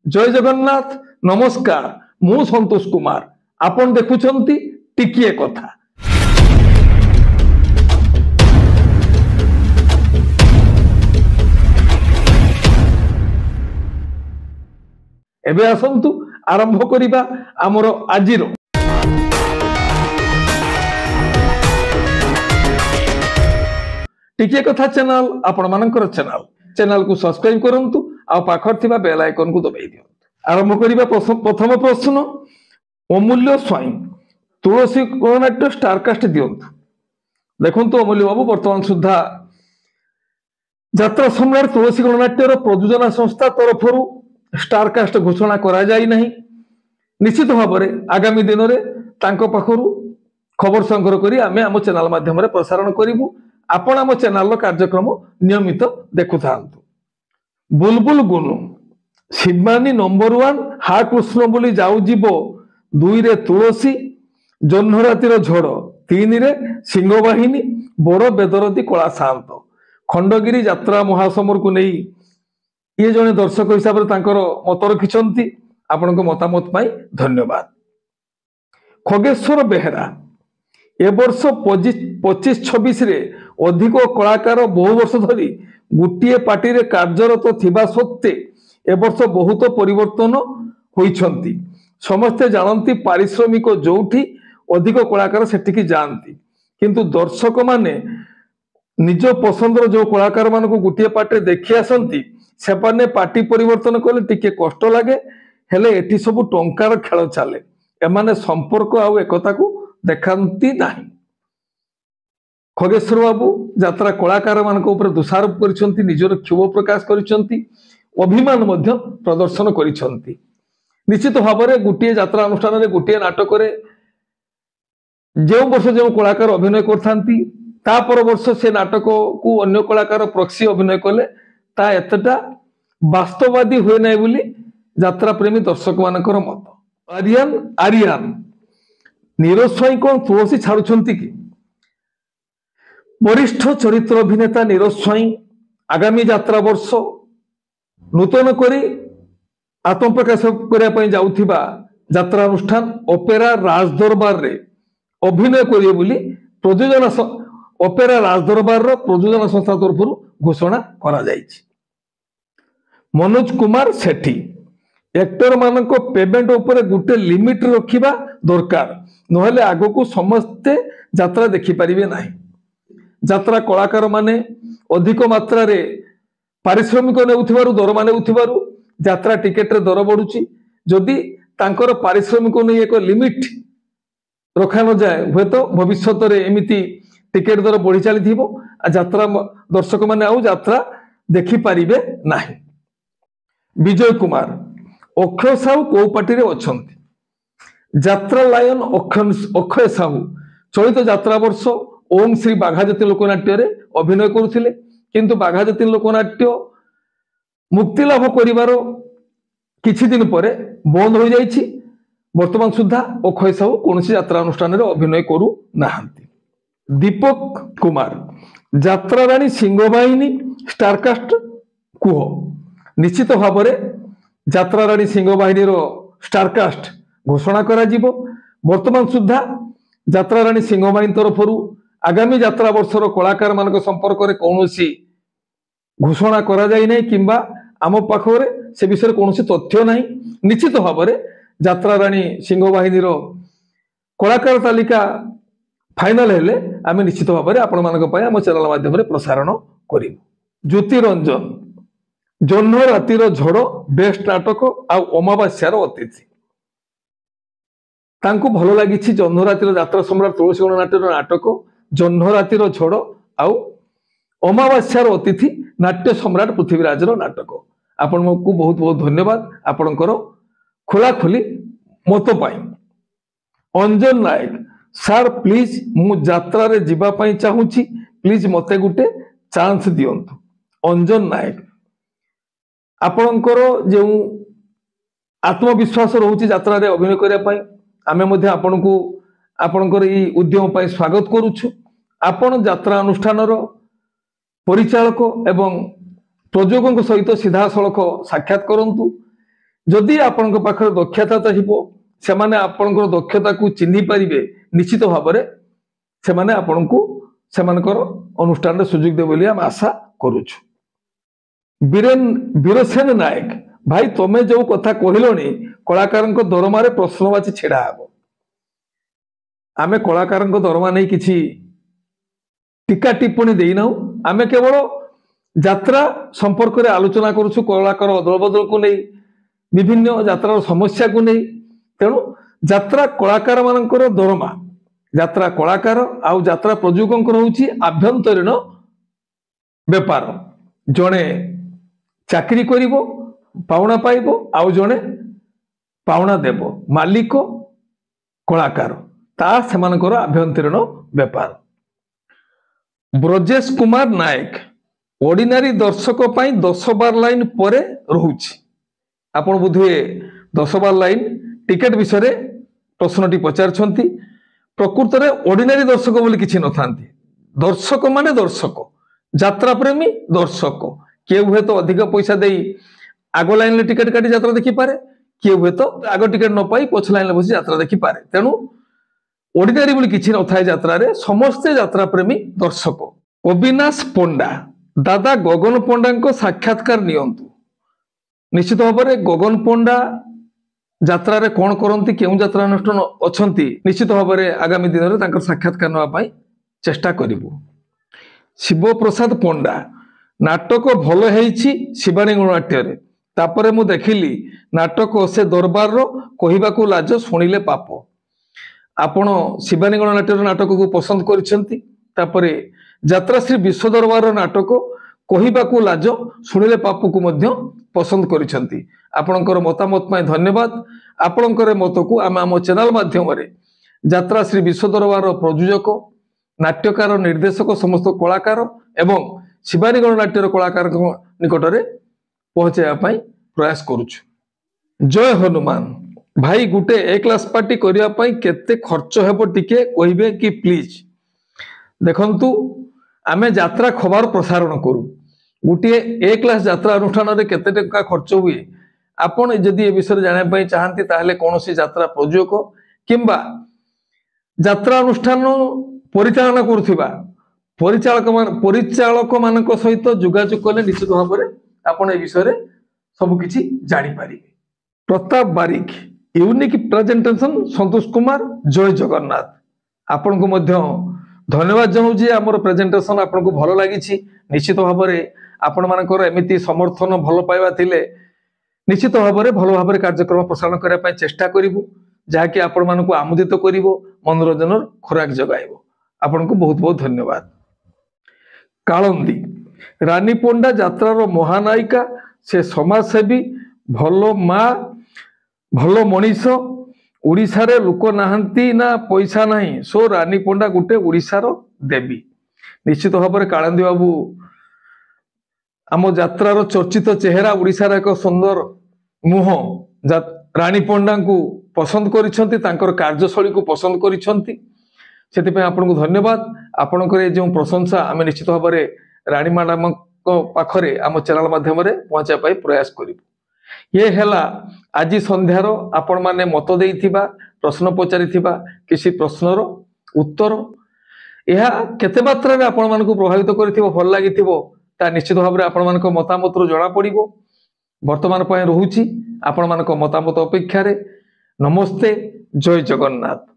जय जगन्नाथ नमस्कार मु संतोष कुमार आपण देखुछंती टिकिए कथा। एबे आसंतु आरंभ करिबा आमर आजिरो टिकिए कथा चैनल आपण मानकर चैनल को सब्सक्राइब करंतु आ पाखर थिबा बेल आइकन को दबाई दियंतु। आरंभ करिबा प्रथम प्रश्न अमूल्य स्वाई तुलसी गणनाट्य स्टारकास्ट दियंतु। देखंतु अमूल्य बाबू वर्तमान सुद्धा यात्रा सम्राट तुलसी गणनाट्यर प्रयोजना संस्था तरफरु स्टारकास्ट घोषणा करा जाई नहीं। निश्चित भाव में आगामी दिन में तांको पाखरु खबर संग्रह करी आमे आम चैनल माध्यम रे प्रसारण करिवु। आपण आम चैनल कार्यक्रम नियमित देखु थांतु। बुलबुल गुनु शिवानी नंबर 1 हा कृष्ण बोली जाऊ जीव 2 रे तुलसी जह्न रातिर झड़ 3 रे सिंह बाहिनी बड़ बेदरती कला शांत खंडगिरी यात्रा महासमर को नहीं ये जने दर्शक हिसाब से मत रखिंट आपण मतामत पाई धन्यवाद। खगेश्वर बेहेरा ए वर्ष 25-26 रे अधिक कलाकार बहु वर्ष धरी गोटे पार्टी रे कार्यरत थिबा सत्ते ए वर्ष बहुत परिवर्तन होइछंती। समस्ते जानती पारिश्रमिक जोठी अधिक कलाकार सेठिकी जाती किंतु दर्शक माने निज पसंदर जो कलाकार मान को गोटे पार्टी देखि आसंती सेपाने पार्टी परिवर्तन कले टिके कष्ट लगे हेले एठी सब टंकार खेल चले एमाने संपर्क आउ एकता को देखांती नाही। खगेश्वर बाबू यात्रा कलाकार मान ऊपर दोषारोप करिसंती निजर क्षोभ प्रकाश करिसंती अभिमान मध्य प्रदर्शन करिसंती। निश्चित भाव में गोटे यात्रा अनुष्ठान रे गोटे नाटक रे जो वर्ष जो कलाकार अभिनय करथांती ता पर वर्ष से नाटक को अन्य कलाकार प्रक्सी अभिनय कले ता एतटा वास्तववादी हुए ना बोली यात्रा प्रेमी दर्शक मानकर मत। आर्यन नीरज स्वाई कौन तुलसी छाड़ुछंती कि वरिष्ठ चरित्र अभिनेता नीरज स्वाई आगामी यात्रा वर्ष नूतन करी आत्मप्रकाश करने जाउथिबा यात्रा अनुष्ठान ओपेरा राजदरबार रे अभिनय करिए बोली प्रयोजना ओपेरा राजदरबार रो प्रयोजना संस्था तरफ घोषणा करा जायछि। मनोज कुमार सेठी एक्टर मानक पेमेंट ऊपर गुटे लिमिट रखिबा दरकार नहले आगो को समस्ते यात्रा देखि परिबे नाही। यात्रा कलाकार माने अधिक मात्रा रे पारिश्रमिक नेउथिबारु दर माने उथिबारु यात्रा टिकेट रे दर बढ़ुची जदि तांकर पारिश्रमिक नै एक लिमिट रखा न जाए हुए तो भविष्यत रे एमिति टिकेट दर बढ़ी चली थिबो आ यात्रा दर्शक माने आउ यात्रा देखि परिबे नाही। विजय कुमार अक्षय साहू को पार्टी रे अछंती यात्रा लायन अक्षय साहू चलित यात्रा वर्ष ओम श्री बाघाजती लोकनाट्य रे अभिनय करुथिले किंतु बाघाजती लोकनाट्य मुक्ति लाभ करिवार किछि दिन परे बंद हो जाइछि। वर्तमान सुद्धा अक्षय साहू कोनसी यात्रा अनुष्ठान रे अभिनय करू नाहंती। दीपक कुमार यात्रा रानी सिंह बाहिनी स्टारकास्ट कुह निश्चित भाव में यात्रा रानी सिंह बाहिनी रो स्टारकास्ट घोषणा करा जिवो। वर्तमान सुद्धा यात्रा रानी सिंह बाहिनी तरफरु आगामी यात्रा वर्षर कलाकार मान संपर्क में कौन घोषणा करा जाई नहीं किंबा आम पाखरे से विषय कौन तथ्य नहीं। निश्चित भाव में यात्रा रानी सिंह बाहिनी रो कलाकार तालिका फाइनल हेले आम निश्चित भाव में आपण मानक पय आम चैनल माध्यम रे प्रसारण करिवु। ज्योति रंजन जह्न रातिर झड़ बेस्ट नाटक आ अमावास्यार अतिथि तांको भल लागिछि। जह्न रातिर यात्रा सम्राट तुलसी गणनाट्यर नाटक जह्न रातिर झड़ आउ अमावास्यार अतिथि नाट्य सम्राट पृथ्वीराजर नाटक आपण को बहुत बहुत धन्यवाद आपणकर खोला खोली मत पाई। अंजन नायक सार प्लीज मु यात्रा रे जीवा पाई चाहूची प्लीज मते गुटे चांस दियंतु। अंजन नायक आपणकर जो आत्मविश्वास रोचे यात्रा रे अभिनय करिया पाई आमे मध्ये आपनको आपणकर ई उद्यम पाई स्वागत करूछु। आपण यात्रा अनुष्ठान रो परिचालक एवं प्रयोजकों सहित सीधा सड़क साक्षात करंतु। जदि आपण पाखरे दक्षता चाहिए से माने आपण दक्षता को चिन्ह पारे निश्चित भाव में आपण को सेमानकर अनुष्ठान सुजोग दे बोली हम आशा करुछु। वीरसेन नायक भाई तमें जो कथा कहलोनी कलाकार दरमा प्रश्नवाची छेड़ा हे आम कलाकार दरमा नहीं किसी टीका टिप्पणी देना आम केवल यात्रा संपर्क में आलोचना करुछु कलाकार अदल बदल को नहीं विभिन्न यात्रार समस्या को नहीं तेणु यात्रा कलाकार मानकर दरमा यात्रा कलाकार आउ यात्रा प्रयोजक हूँ आभ्यंतरीण बेपार जड़े चाकरी करिवो पावना पाइबो आउ जड़े पावना देव मालिक कलाकार ता सेमानकर आभ्यंतरीण बेपार। ब्रजेश कुमार नायक ऑर्डिनरी दर्शक पाई 10-12 लाइन परे रहुछि आपण बुधे 10-12 लाइन टिकेट विषय प्रश्नटी पचारछंती प्रकृत में ऑर्डिनरी दर्शक बोली किसी न था दर्शक माने दर्शक यात्रा प्रेमी दर्शक किए हुए तो अधिक पैसा दे आग लाइन टिकेट काटी यात्रा देखी पारे किए हुए तो आग टिकेट न पाई पछ लाइन बसी यात्रा देखी पारे तेणु ऑर्डिनरी बोली किसी न था यात्रा रे समस्ते यात्रा प्रेमी दर्शक। अविनाश पंडा दादा गगन पंडा को साक्षात्कार नियंतु निश्चित भाव में गगन पंडा यात्रा रे कौन करती क्यों यात्रा अनुष्ठान अच्छा निश्चित भाव में आगामी दिन में साक्षात्कार नापी चेष्टा करूँ। शिव प्रसाद पंडा नाटक भल है शिवानी गणनाट्य तापर मु देखिली नाटक से दरबार कहवा को लाज शुणिले पाप आपण शिवानी गणनाट्य नाटक को पसंद कर यात्रा श्री विश्व दरबार नाटक कहवा को लाज शुणिले पाप को मध्य पसंद करिसेंती आपणकर मतामत में धन्यवाद। आपणकर मत को आम आम चैनल माध्यम यात्रा श्री विश्व दरबार प्रयोजक नाट्यकार निर्देशक समस्त कलाकार एवं शिवानी गणनाट्यर कलाकार निकट में पहुंचाई प्रयास करुछु। जय हनुमान भाई गुटे ए क्लास पार्टी करने केते खर्च हेबो टिके कहिबे कि प्लीज देखंतु आमे यात्रा खबर प्रसारण करू गोटे ए क्लास यात्रा अनुष्ठान रे केते टका खर्च हुए आपण जदि ए विषय जाना चाहती ताहले कौन सी यात्रा प्रयोजक किंबा यात्रा अनुष्ठान परिचालना करुथिबा परिचालक मानक सहित जोगाजोग कले निश्चित भाव में आपण ए विषय सब किछि जानि पारिबे। प्रताप बारिक यूनिक प्रेजेंटेशन संतोष कुमार जय जगन्नाथ आपण को मध्य धन्यवाद जनाऊँ आमर प्रेजेंटेशन आपन को भल लगी निश्चित भाव में आपण मानकर एमिति समर्थन भल पाइबा थिले निश्चित भाव में भल भाव कार्यक्रम प्रसारण करने चेष्टा करूँ जहाँकि आपण मानक आमोदित कर मनोरंजन खोराक जगाइब आपण को बहुत बहुत धन्यवाद। कालंदी रानी पंडा यात्रार महानायिका से समाजसेवी भल माँ भल मनीष ओडिशार लोक नाहंती ना पैसा नहीं सो रानी पंडा गोटे ओडिशार देवी निश्चित भाव में कालंदी बाबू आम यात्रार चर्चित चेहरा ओडिशार एक सुंदर मुह रानी पंडा को पसंद करिसेंती कार्यशैली को पसंद करिसेंती सेतिपय आपनको धन्यवाद। आपणकर जो प्रशंसा आम निश्चित भाव में रानी मैडम पाखरे आम चैनल माध्यम पहुंचाई प्रयास करूँ। ये हेला आज संध्यार आपण माने मत देइथिबा प्रश्न पचारिथिबा किसी प्रश्नर उत्तर यह केते मात्रा रे आपण मानकु प्रभावित करिथिबो भल लागिथिबो ता निश्चित भाव में आपण मानक मतामत जणा पड़िबो। वर्तमान पय रहुची आपण मानक मतामत अपेक्षा रे। नमस्ते जय जगन्नाथ।